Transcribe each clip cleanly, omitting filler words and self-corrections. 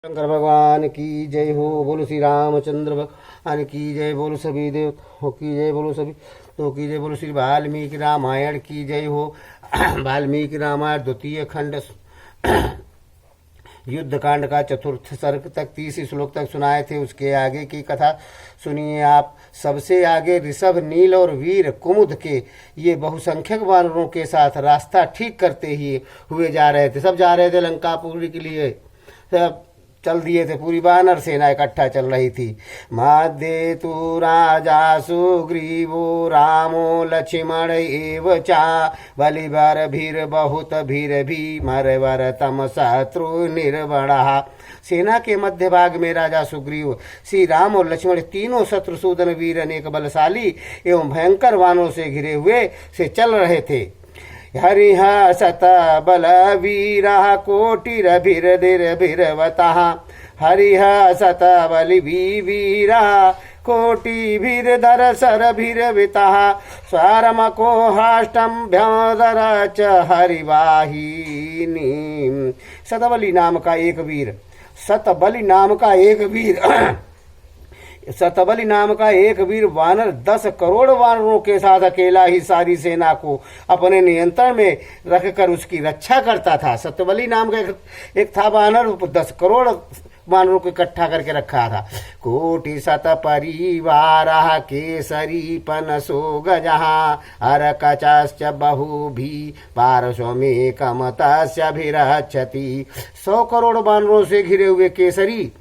शंकर भगवान की जय हो। बोलो श्री रामचंद्र भगवान की जय। बोलो सभी देवताओं की जय। बोलो सभी तो की जय। बोलो श्री वाल्मीकि रामायण की जय हो। वाल्मीकि रामायण द्वितीय खंड युद्ध कांड का चतुर्थ सर्ग तक 30 श्लोक तक सुनाए थे। उसके आगे की कथा सुनिए आप। सबसे आगे ऋषभ, नील और वीर कुमुद के ये बहुसंख्यक वानरों के साथ रास्ता ठीक करते ही हुए जा रहे थे। सब जा रहे थे लंकापुरी के लिए। सब चल दिए थे। पूरी वानर सेना इकट्ठा चल रही थी। माध्ये तु राजा सुग्रीवो रामो लक्ष्मण एव चा बलिवर भीर बहुत भीर भी मरवर तम शत्रु निर्वणः। सेना के मध्य भाग में राजा सुग्रीव, श्री राम और लक्ष्मण तीनों शत्रुसूदन वीर अनेक बलशाली एवं भयंकर वानों से घिरे हुए से चल रहे थे। हरिह सत बल वीरा कोटिरभिरधिरभिरवतः। हरिह सत बलि वीरा कोटिभिर्धर सरभिरवितः। स्वरमको हाष्टम्भ्योदर च हरिवाहिनी। सतबली नाम का एक वीर सतबली नाम का एक वीर वानर 10 करोड़ वानरों के साथ अकेला ही सारी सेना को अपने नियंत्रण में रखकर उसकी रक्षा करता था। सतबली नाम का एक था वानर, 10 करोड़ वानरों को इकट्ठा करके रखा था। कोटि शत परिवार केसरी पनसो गजहा अरकचाश्च बहु भी पार्श्वमेकमतस्यभिरक्षति। 100 करोड़ वानरों से घिरे हुए केसरी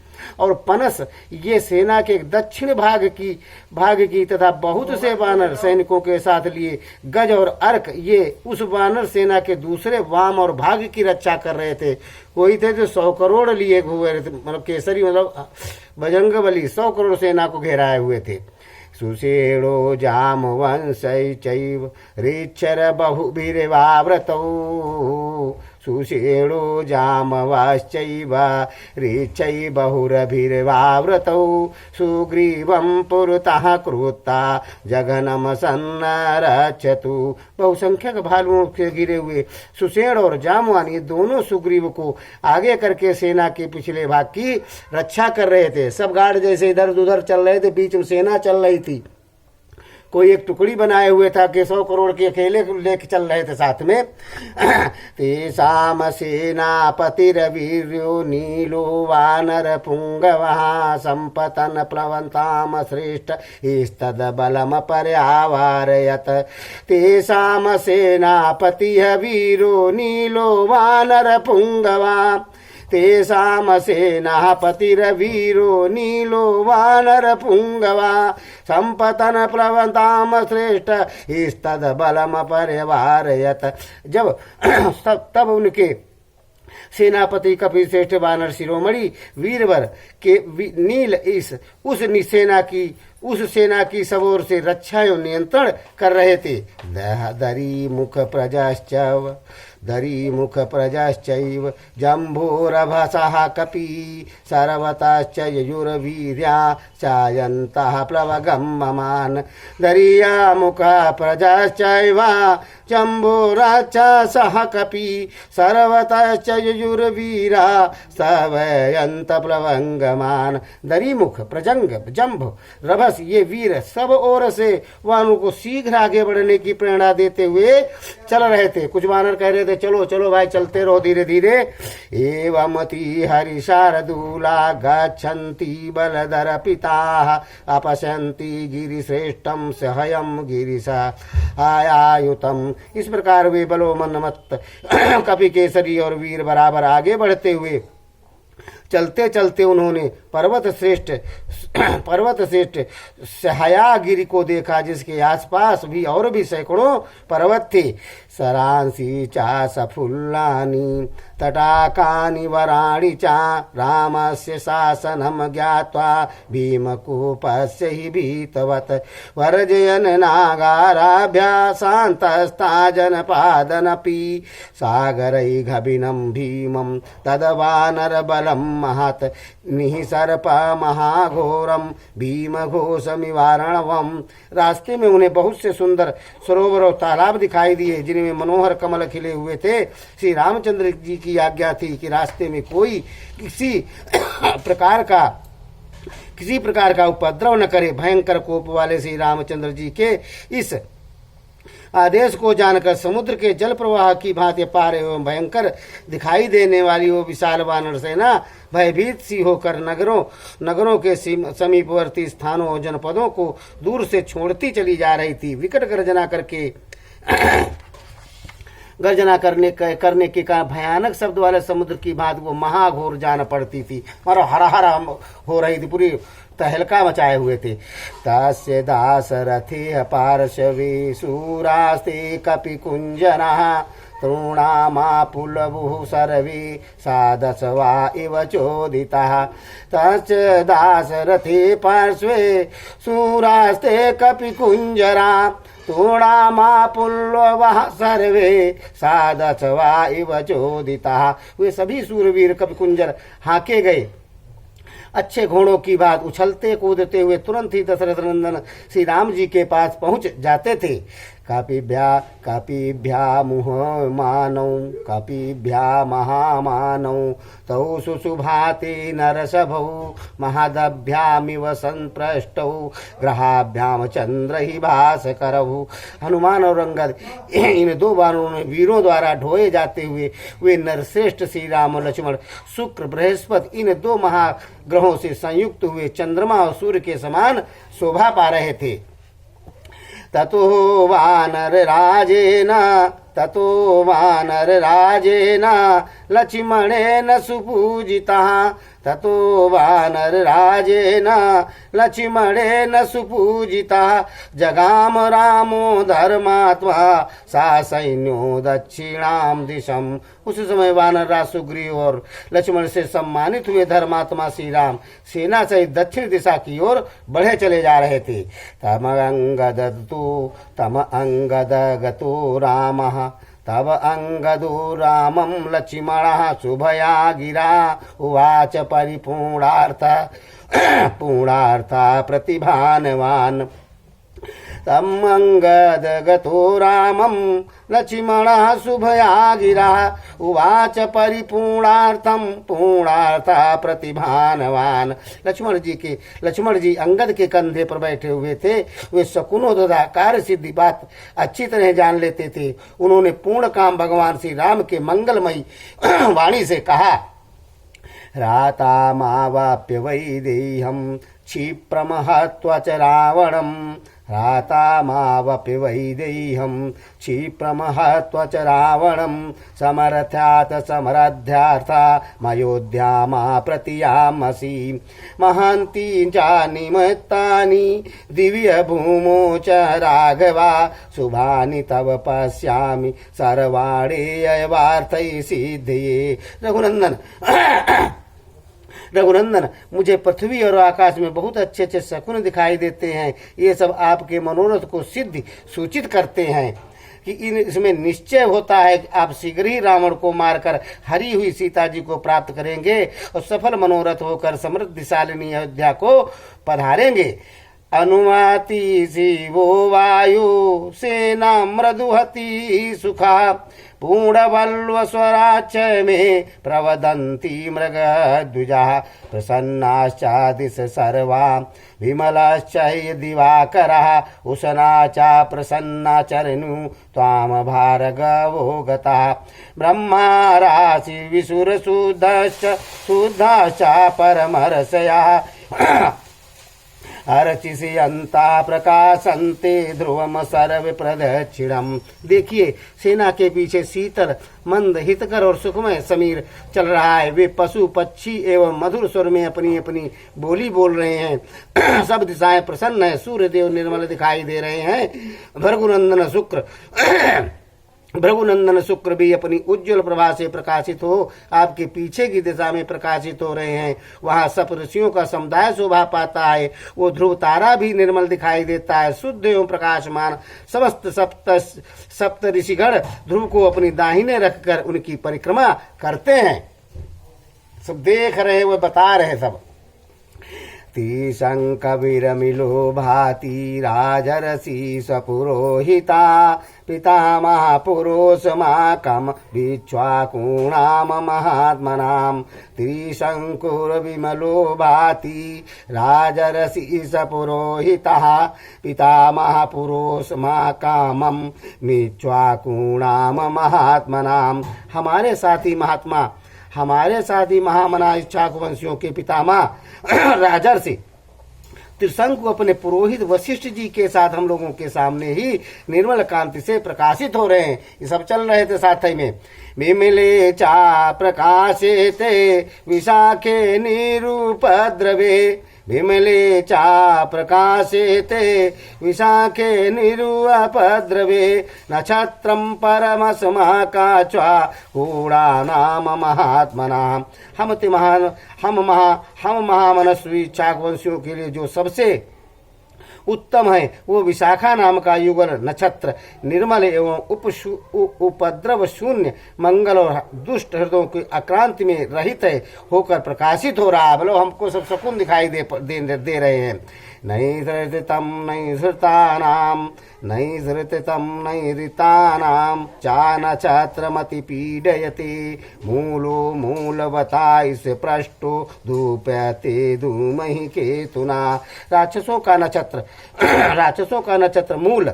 और पनस ये सेना के दक्षिण भाग की तथा बहुत से वानर सैनिकों के साथ लिए गज और अर्क ये उस वानर सेना के दूसरे वाम और भाग की रक्षा कर रहे थे। कोई थे जो 100 करोड़ लिए हुए थे, मतलब केसरी मतलब बजरंग बली 100 करोड़ सेना को घेराए हुए थे। सुषेणो जामवंशै चैव ऋक्षर बहुभिर्वावृतौ। सुषेणो जामवश्चैव ऋक्षै बहुरभिर्वावृतौ। सुग्रीवं पुरतः कृत्वा जघनम सन्नरक्षतु। बहुसंख्यक भालुओं से घिरे हुए सुषेण और जामवान ये दोनों सुग्रीव को आगे करके सेना के पिछले भाग की रक्षा कर रहे थे। सब गार्ड जैसे इधर उधर चल रहे थे, बीच में सेना चल रही थी। कोई एक टुकड़ी बनाए हुए था कि 100 करोड़ के अकेले लेके चल रहे थे साथ में। तेषाम सेनापतिरवीर्यो नीलो वानर पुंगवः संपतन प्लवन्ताम श्रेष्ठ स्तद बलम पर्यावारयत। तेषाम सेनापतिः वीरो नीलो वानर पुंगवः। तेषाम सेनापतिरवीरो नीलो वानर पुंगवा संपतन प्लवन्ताम श्रेष्ठ स्तद बलम पर्यवारयत। जब तब उनके सेनापति कपिश्रेष्ठ वानर शिरोमणि वीरवर के नील उस सेना की सब ओर से रक्षा एवं नियंत्रण कर रहे थे। दरी मुख प्रजाश्चैव जम्भोरभसः कपि सर्वतश्च ययुर्वीर्या चायन्तः प्लवगम्यमान्। दरिया मुख प्रजाश्चैव जम्भोराक्षसः कपि सर्वतश्च ययुर्वीरा सवयन्त प्लवगम्यमान्। दरीमुख, प्रजंग, जम्भ, रभस ये वीर सब ओर से वानरों को शीघ्र आगे बढ़ने की प्रेरणा देते हुए चल रहे थे। कुछ वानर कह रहे थे चलो चलो भाई चलते रहो धीरे धीरे। एवमति हरिशार्दूला गच्छन्ति बलधर पिताः अपश्यन्ति गिरिश्रेष्ठं सहयं गिरिशा आयुतम। इस प्रकार वे बलोमन्मत्त कपि केसरी और वीर बराबर आगे बढ़ते हुए चलते चलते उन्होंने पर्वत श्रेष्ठ सहायागिरी को देखा, जिसके आसपास भी और भी सैकड़ों पर्वत थे। सरांसी चा सफुल्लानि तटाकानि वराणि चा रामस्य शासनं ज्ञात्वा भीमकूपस्य हि भीतवत्। वर्जयन् नागाराभ्यासान्तस्ता जनपादनपि सागरैर्गभिनं भीमं तद्वानरबलं महत् निःसर्प महाघोरम भीम घोषमिवारणवम। रास्ते में उन्हें बहुत से सुंदर सरोवर और तालाब दिखाई दिए, जिनमें मनोहर कमल खिले हुए थे। श्री रामचंद्र जी की की आज्ञा थी कि रास्ते में कोई किसी प्रकार का उपद्रव न करे। भयंकर कोप वाले श्री रामचंद्र जी के इस आदेश को जानकर समुद्र के जल प्रवाह की भांति पार एवं भयंकर दिखाई देने वाली वो विशाल वानर सेना भयभीत सी होकर नगरों के समीपवर्ती स्थानों और जनपदों को दूर से छोड़ती चली जा रही थी। विकट गर्जना करने के कारण भयानक शब्द वाले समुद्र की भांति वो महाघोर जान पड़ती थी और हरा हो रही थी, पूरी तहलका मचाए हुए थे। तस्य दासरथे पार्श्वे शूरास्ते कपिकुञ्जना तृणामापुलभुः सर्वे सादशवा इव चोदिताः। तस्य दासरथे पार्श्वे शूरास्ते कपिकुञ्जना तृणामापुलवः सर्वे सादशवा इव चोदिताः। वे सभी सूरवीर कपिकुंजर हाके गए अच्छे घोड़ों की बात उछलते कूदते हुए तुरंत ही दशरथ नंदन श्री राम जी के पास पहुंच जाते थे। कपिभ्या मुहमानौ कपिभ्या महामानौ तौ सुशुभाते नरसभौ महदभ्यामिव संप्रष्टौ ग्रहाभ्याम चंद्र ही भास्करौ। हनुमान और अंगद इन दो वीरों द्वारा ढोए जाते हुए वे नरश्रेष्ठ श्री राम लक्ष्मण शुक्र बृहस्पति इन दो महाग्रहों से संयुक्त हुए चंद्रमा और सूर्य के समान शोभा पा रहे थे। ततो वानरराजेन लक्ष्मणेन सुपूजितः। ततो वानरराजेन लक्ष्मणेन सुपूजितः जगाम रामो धर्मात्मा सा सैन्यो दक्षिणाम दिशम। उस समय वानरराज सुग्रीव और लक्ष्मण से सम्मानित हुए धर्मात्मा श्री राम सेना सहित दक्षिण दिशा की ओर बढ़े चले जा रहे थे। तम अंगदगतो रामः तब अंगदो रामं लक्ष्मणः शुभया गिरा उवाच पूर्णार्थ प्रतिभानवान्। तम अंगदगतो रामं लक्ष्मणः शुभया गिरा उवाच पूर्णार्थ प्रतिभानवान्। लक्ष्मण जी अंगद के कंधे पर बैठे हुए थे। वे शकुनों तथा कार्य सिद्धि बात अच्छी तरह जान लेते थे। उन्होंने पूर्ण काम भगवान श्री राम के मंगलमयी वाणी से कहा। रातामावाप्य वैदेह्यं क्षिप्रमहत्वा च रावणम् रातामावपि वैदेह्यं क्षिप्रमहत्वा च रावणं समर्थ्यात् समरध्यार्था मयोध्यामा प्रतियामसि महान्ति च निमित्तानि दिव्यभूमो च राघवा शुभानि तव पश्यामि सर्वाणि अयवार्थै सिद्धये। रघुनंदन मुझे पृथ्वी और आकाश में बहुत अच्छे अच्छे शकुन दिखाई देते हैं। ये सब आपके मनोरथ को सिद्ध सूचित करते हैं कि इसमें निश्चय होता है कि आप शीघ्र ही रावण को मारकर हरी हुई सीता जी को प्राप्त करेंगे और सफल मनोरथ होकर समृद्धिशालिनी अयोध्या को पधारेंगे। अनुमाति शिवो वायु सेना मृदुहति सुखा पूर्णवल्व स्वराच में प्रवदन्ति मृगद्विजा प्रसन्नाश्चादिश सर्वा विमलश्च दिवाकरः उशना च प्रसन्ना चरणु त्वां भार्गवो गतः ब्रह्मा राशि विसुरशुद्धश्च परमर्षयः अर्चिषयन्ता प्रकाशन्ते ध्रुवम सर्व प्रदक्षिणम। देखिए सेना के पीछे शीतल मंद हितकर और सुखमय समीर चल रहा है। वे पशु पक्षी एवं मधुर स्वर में अपनी अपनी बोली बोल रहे हैं। सब दिशाएं प्रसन्न है। सूर्य देव निर्मल दिखाई दे रहे हैं। भृगुनंदन शुक्र भी अपनी उज्जवल प्रभा से प्रकाशित हो आपके पीछे की दिशा में प्रकाशित हो रहे हैं। वहां सप्त ऋषियों का समुदाय शोभा पाता है। वो ध्रुव तारा भी निर्मल दिखाई देता है। शुद्ध एवं प्रकाशमान समस्त सप्त ऋषिगण ध्रुव को अपनी दाहिने रखकर उनकी परिक्रमा करते हैं। सब देख रहे हैं, वो बता रहे सब। तिशङ्कविरमिलो भाति राजर्षि स्वपुरोहिता पितामह पुरोषमाकं विश्वाकूणां महात्मनां त्रिशङ्कुरविमलो भाति राजर्षि स्वपुरोहितः पितामह पुरोषमाकामं विश्वाकूणां महात्मनां। हमारे साथी महामना इक्ष्वाकुवंशियों के पितामह राजर्षि त्रिशंकु अपने पुरोहित वशिष्ठ जी के साथ हम लोगों के सामने ही निर्मल कांति से प्रकाशित हो रहे हैं। ये सब चल रहे थे साथ ही में। विमले चा प्रकाशेते विशाखे निरुपद्रवे विमले चा प्रकाशेते विशाखे निरुपद्रवे नक्षत्रं परमस्माकाच्वा कूणानाम महात्मनाम। हम महामनस्वी चाकवंशियों के लिए जो सबसे उत्तम है वो विशाखा नाम का युगल नक्षत्र निर्मल एवं उपद्रव शून्य मंगल और दुष्ट हृदयों की आक्रांति में रहित है होकर प्रकाशित हो रहा है। बोलो हमको सब सुकून दिखाई दे रहे हैं। नहीं धृतम नहीं धृतानाम नहीं धृतम नहीं ऋतानाम चा नक्षत्रमति पीडयते मूलो मूलवता इस पृष्ठो धूपयते धूमहि केतुना। राक्षसों का नक्षत्र मूल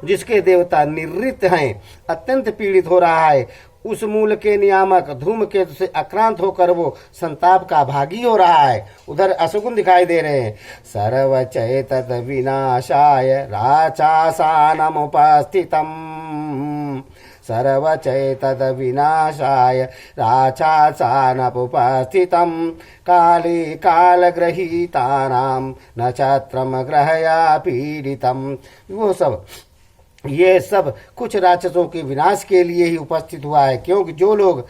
जिसके देवता निवृत्त हैं अत्यंत पीड़ित हो रहा है। उस मूल के नियामक धूमकेतु से आक्रांत होकर वो संताप का भागी हो रहा है। उधर अशुकुन दिखाई दे रहे हैं। सर्वचैतत विनाशाय राक्षसानमुपस्थितम् सर्वचैतत विनाशाय राक्षसानमुपस्थितं काले कालग्रहीतानां नक्षत्रं ग्रहया पीडितम्। ये सब कुछ राक्षसों के विनाश के लिए ही उपस्थित हुआ है, क्योंकि जो लोग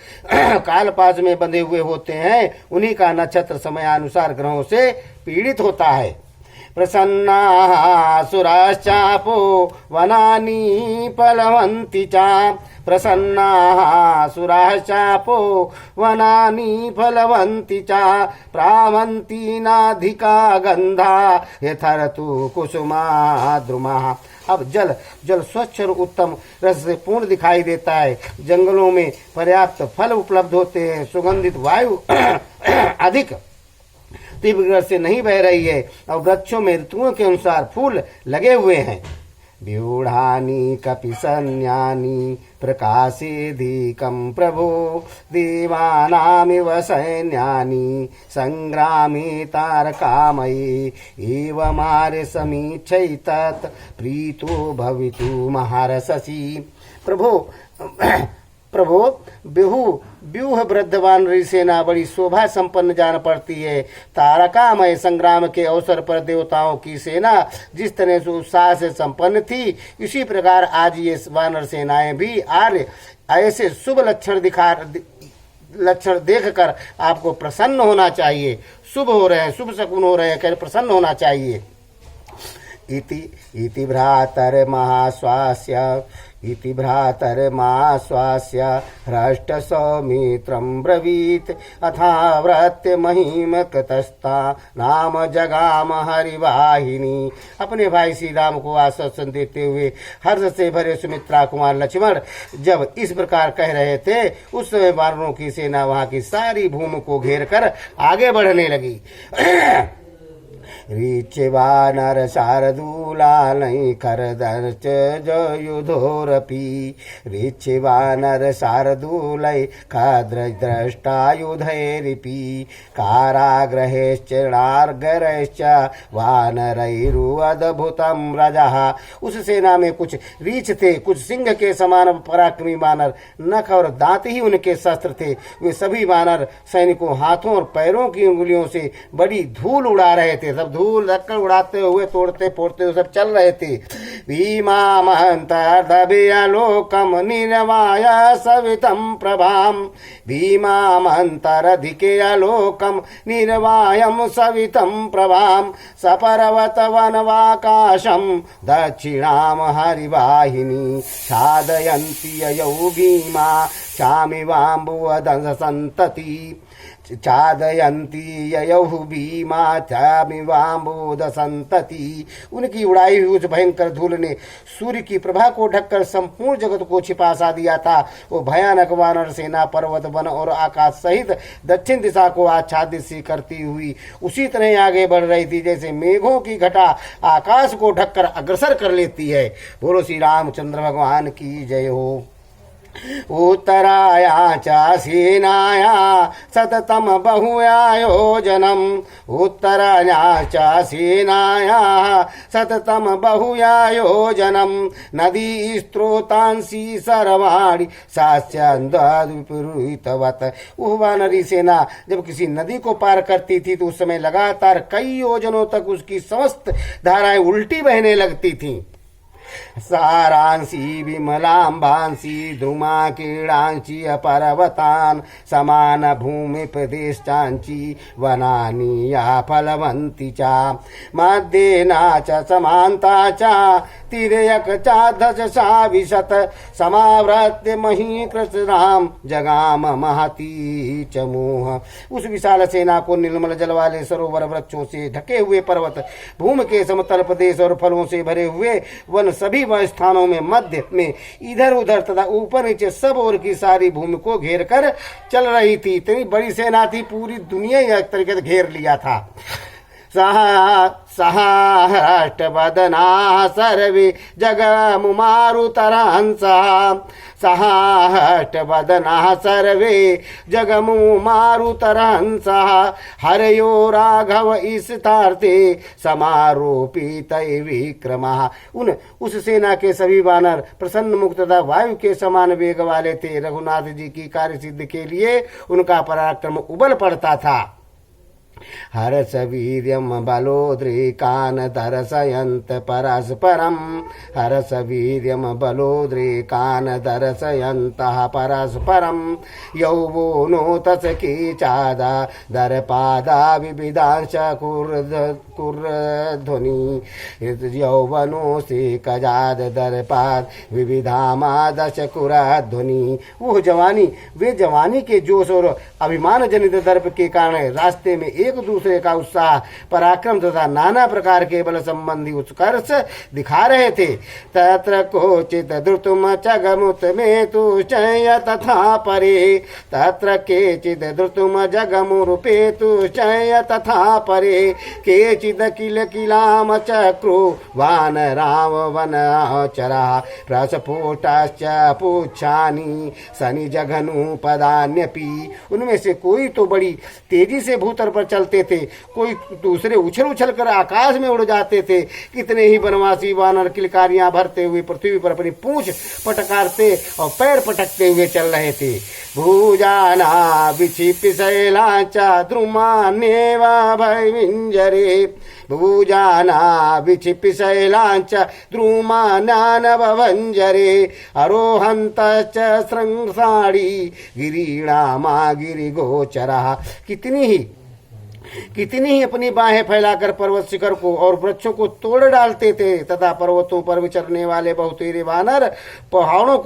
कालपाश में बंधे हुए होते हैं उन्हीं का नक्षत्र समयानुसार ग्रहों से पीड़ित होता है। प्रसन्ना सुराश्चापो वनानि फलवन्ति चा प्रसन्ना सुराश्चापो वनानि फलवन्ति चा प्रावन्ति नाधिका गंधा यथरतु कुसुमाद्रुमः। अब जल स्वच्छ और उत्तम रस से पूर्ण दिखाई देता है। जंगलों में पर्याप्त फल उपलब्ध होते हैं। सुगंधित वायु अधिक तीव्र से नहीं बह रही है और वृक्षों में ऋतुओं के अनुसार फूल लगे हुए हैं। व्यूढ़ानि कपिसन्यानि प्रकाशेधिकं प्रभो देवानामिव सैन्यानि संग्रामे तारकामये एवमार्य समीक्षैतत् प्रीतो भवितु महर्षसि। प्रभो व्यूह वृद्धवान सेना बड़ी शोभा संपन्न जान पड़ती है। तारकामय संग्राम के अवसर पर देवताओं की सेना जिस तरह से उत्साह से संपन्न थी, इसी प्रकार आज ये वानर सेनाएं भी आर्य ऐसे शुभ लक्षण देखकर आपको प्रसन्न होना चाहिए। शुभ हो रहे हैं, शुभ शकुन हो रहे हैं, कर प्रसन्न होना चाहिए। इति भ्रातर्माश्वास्य हृष्ट सौमित्रं ब्रवीत अथाव्रत्य महिमकृतस्ता नाम जगाम हरिवाहिनी। अपने भाई श्री राम को आश्वासन देते हुए हर्ष से भरे सुमित्रा कुमार लक्ष्मण जब इस प्रकार कह रहे थे, उस समय वानरों की सेना वहां की सारी भूमि को घेर कर आगे बढ़ने लगी। रीचे वानर शार्दूलालय करदर्च जयुधोरपि रीचे वानर शार्दूलय काद्रद्रष्टायुधैरिपि कारागृहेश्च नार्गरैश्च वानरैरुअद्भुतं रजः। उस सेना में कुछ रीछ थे, कुछ सिंह के समान पराक्रमी वानर, नख और दांत ही उनके शस्त्र थे। वे सभी वानर सैनिकों हाथों और पैरों की उंगलियों से बड़ी धूल उड़ा रहे थे। सब धूल रखकर उड़ाते हुए तोड़ते फोड़ते हुए सब चल रहे थे। भीमामन्तर्दभिलोकं निर्वाय सवितं प्रभां भीमामन्तरधिकेऽलोकं निर्वायं सवितं प्रभां सपर्वतवनवाकाशं दक्षिणां हरिवाहिनी साधयन्ति ययौ भीमा चामिवाम्बुवदंस सन्तति चादयंती ययौः भीमाचामिवाम्बोध संतति। उनकी उड़ाई हुई उस भयंकर धूल ने सूर्य की प्रभा को ढककर संपूर्ण जगत को छिपा सा दिया था। वो भयानक वानर सेना पर्वत वन और आकाश सहित दक्षिण दिशा को आच्छादित सी करती हुई उसी तरह आगे बढ़ रही थी जैसे मेघों की घटा आकाश को ढककर अग्रसर कर लेती है। बोलो श्री रामचंद्र भगवान की जय हो। उत्तराया च सेनाया सततम बहुयायोजनम। उत्तराया च सेनाया सततम बहुयायोजनम। नदी स्त्रोतांसी सर्वाणि सास्यंदविपरीतवत। वह वानरी सेना जब किसी नदी को पार करती थी तो उस समय लगातार कई योजनों तक उसकी समस्त धाराएं उल्टी बहने लगती थीं। सारांसी विमलांबांसी ध्रुमाकीड़ांची अपर्वतान समान भूमि प्रदेशांची वनानि या फलवंती चा मध्येना च समांता चा तिर्यक चा दशसा विशत समावृत्य महीकृतराम जगाम महती च मोह। उस विशाल सेना को निर्मल जल वाले सरोवर वृक्षों से ढके हुए पर्वत भूमि के समतल प्रदेश और फलों से भरे हुए वन सभी वह स्थानों में मध्य में इधर उधर तथा ऊपर नीचे सब ओर की सारी भूमि को घेर कर चल रही थी। इतनी बड़ी सेना थी, पूरी दुनिया एक तरीके से घेर लिया था। सहराष्ट्रवदना सर्वे जगमुमारुतरहंसा। सहराष्ट्रवदना सर्वे जगमुमारुतरहंसा। हरयो राघव इष्टार्थे समारोपित विक्रमः। उस सेना के सभी वानर प्रसन्न मुक्त तथा वायु के समान वेग वाले थे। रघुनाथ जी की कार्य सिद्धि के लिए उनका पराक्रम उबल पड़ता था। हर्ष वीर्यम बलोद्रेकान दर्शयन्त परस्परम। हर्ष वीर्यम बलोद्रेकान दर्शयन्तः परस्परम। यौवनो तस्की चादा दर्पादा विविधांश कुर्ध्वनि। यौवनो से कजाद दर्पाद विविधामादश कुरध्वनि। वो जवानी वे जवानी के जोश और अभिमान जनित दर्प के कारण रास्ते में एक दूसरे का उत्साह पराक्रम तथा नाना प्रकार के बल संबंधी उत्कर्ष दिखा रहे थे। तत्र कोचित द्रुतम जगमुत में तुश्चय तथा परे। तत्र केचिद द्रुतम जगमुरुपे तुश्चय तथा परे। केचिद किल किलाम चक्रो वानराव वनचरा। प्रस्फुटाश्च पुच्छानि शनि जघनु पदान्यपि। उनमें से कोई तो बड़ी तेजी से भूतल पर चलते थे, कोई दूसरे उछल उछल कर आकाश में उड़ जाते थे। कितने ही वनवासी वानर किलकारियां भरते हुए पृथ्वी पर अपनी पूंछ पटकारते और पैर पटकते हुए चल रहे थे। भूजाना विक्षिप्य शैलांचा द्रुमान्येवा भयविंजरे। भूजाना विक्षिप्य शैलांचा द्रुमान्यानवभंजरे। अरोहंत च श्रृंसाड़ी गिरीणामा गिरिगोचरः। कितनी ही अपनी बाहें फैलाकर पर्वत शिखर को और वृक्षों को तोड़ डालते थे तथा पर्वतों पर विचरने वाले बहुतेरे वानर पहाड़ों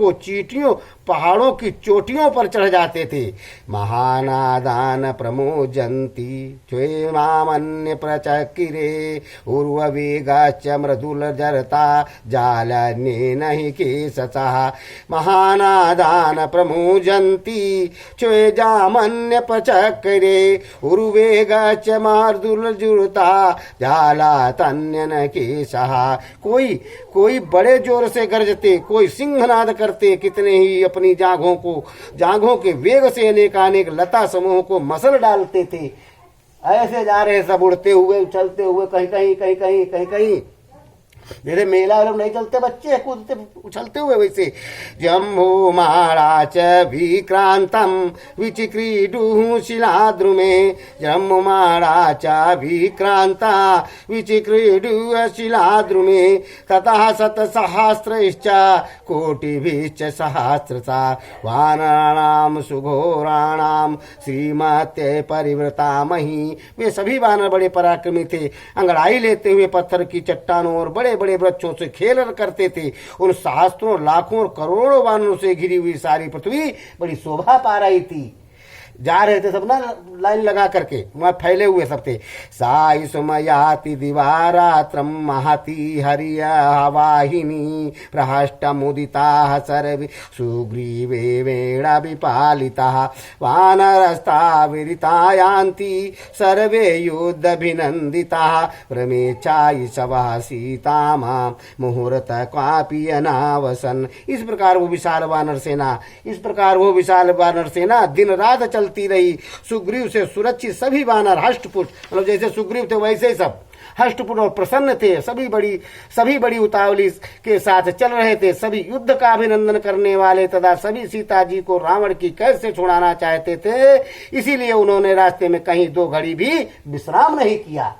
की चोटियों पर चढ़ जाते थे। महानादान प्रमोजंती च्वेमामन्य प्रचकिरे। उर्ववेगाश्च मृदुल जरता जालन्ये नहि केशसः। महानादान प्रमोजंती च्वेजामन्य प्रचकिरे। उर्वेगाश्च मृदुल जरता जालातन्य न केशः। कोई बड़े जोर से गरजते, कोई सिंहनाद करते, कितने ही अपनी जांघों के वेग से अनेकानेक लता समूह को मसल डालते थे। ऐसे जा रहे सब उड़ते हुए चलते हुए कहीं जैसे मेला वाले नहीं चलते बच्चे कूदते उछलते हुए वैसे। जम्भो माड़ा च विक्रांतम विचिक्रीडुः शिलाद्रुमे। जम्भो माड़ा च विक्रांता विचिक्रीडुः शिलाद्रुमे। ततः शतसहस्रश्च कोटिभिश्च सहस्रशा। वानराणाम सुघोराणाम श्रीमते परिवृतामहि। वे सभी वानर बड़े पराक्रमी थे। अंगड़ाई लेते हुए पत्थर की चट्टानों और बड़े बड़े वृक्षों से खेल करते थे। उन सहस्त्रों लाखों और करोड़ों वानरों से घिरी हुई सारी पृथ्वी बड़ी शोभा पा रही थी। जा रहे थे सब ना लाइन लगा करके, वहां फैले हुए सब थे। साई सुमयाति दिवारात्रम महती हरिया वाहिनी प्रहष्ट मुदिता सर्वे सुग्रीवे वेण विपालिता वानरस्ता विरितायान्ति सर्वे युद्धभिनन्दिता प्रमेचायि सवः सीता मां मुहूर्त क्वापि अनावसन। इस प्रकार वो विशाल वानर सेना दिन रात चलती रही। सुग्रीव से सुरक्षित सभी वानर हष्टपुष्ट, मतलब जैसे सुग्रीव थे वैसे ही सब हष्टपुष्ट और प्रसन्न थे। सभी बड़ी उतावली के साथ चल रहे थे। सभी युद्ध का अभिनंदन करने वाले तथा सभी सीता जी को रावण की कैद से छुड़ाना चाहते थे। इसीलिए उन्होंने रास्ते में कहीं 2 घड़ी भी विश्राम नहीं किया।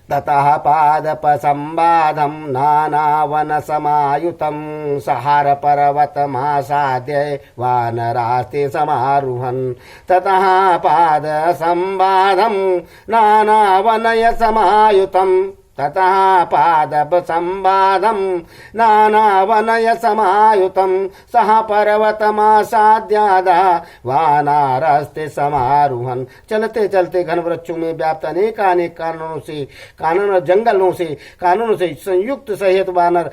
ततः पादपसंवादं नानावनसमायुतं सहार पर्वतमासाद्य वानरास्ते समारुहन्। ततः पादसंवादं नानावनयसमायुतं सह पर्वतमासाद्यादा वानरास्ते समारुहन्। चलते चलते घन वृक्षों में व्याप्त अनेक जंगलों से कानूनों से संयुक्त सहित वानर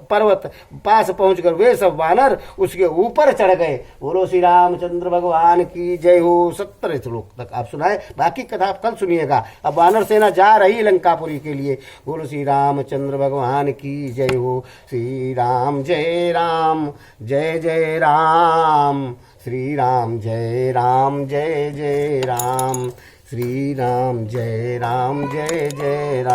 पर्वत पास पहुंचकर वे सब वानर उसके ऊपर चढ़ गए। बोलो श्री रामचंद्र भगवान की जय हो। 17 श्लोक तक आप सुनाए, बाकी कथा आप कल सुनिएगा। अब वानर सेना जा रही लंकापुरी के लिए। बोलो श्री रामचंद्र भगवान की जय हो। श्री राम जय राम जय जय राम, श्री राम जय राम जय जय राम, श्री राम जय राम जय जय राम।